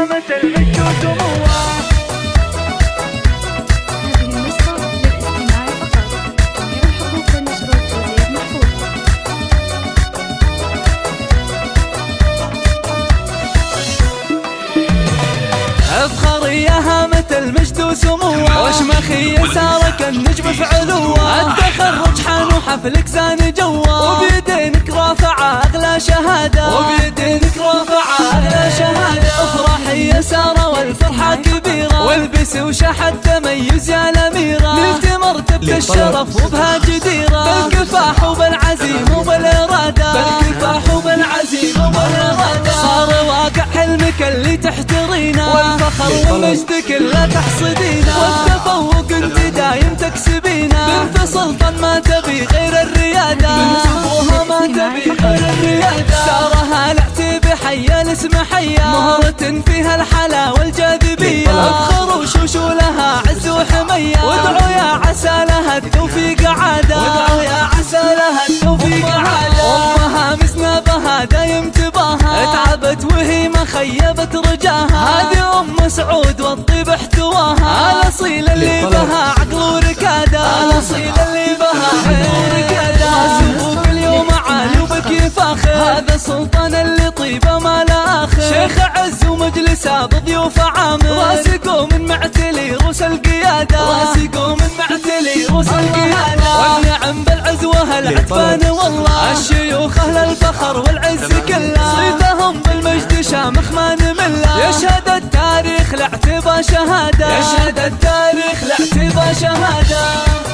هامة المجد وسموه. هذه النسخة للاستماع فقط. غير الحقوق والنشر والتوزيع محفوظ. افخري يا هامة المجد وسموه، وشمخي سارك النجم في علوه. التخرج حان وحفلك زان جوه، وبيدينك رافعة اغلى شهادة، وبيدينك رافعة اغلى شهادة. افرحي يا سارة والفرحة كبيرة، والبسي وشحت تميز يا الاميرة. نلت مرتبة الشرف وبها جديرة، بالكفاح وبالعزيمة وبالارادة، بالكفاح وبالعزيمة وبالارادة. صار واقع حلمك اللي تحترينه، والفخر والمجد كله تحصدينه، والتفوق انت دايم تكسبينه. بنت سلطان ما تبي غير الريادة، بنت ابوها ما تبي غير الريادة. سارة هالعتي بحية الاسم حية، مهرة فيها الحلا والجاذبية. افخر وشوشو لها عز وحمية، وادعوا يا عسى لها التوفيق عادة، وادعوا يا عسى لها التوفيق عادة. امها مسنبها دايم تباها، تعبت وهي ما خيبت رجاها. هذه ام سعود والطيب احتواها، الاصيل اللي بها عقل وركاده، الاصيل اللي بها عقل وركاده. سبوك اليوم عالي وبكي فاخر، هذا السلطان اللي طيبه ما لا اخر. شيخ عز ومجلسه بضيوف عامر، راسقوا من معتلي روس القياده، راسقوا من معتلي روس القياده. والنعم بالعزوه العتبان والله، الشيوخ اهل الفخر والعز كله، صيتهم بالمجد شامخ ما نمله. يشهد التاريخ لاعتبى شهاده، يشهد التاريخ لاعتبى شهاده.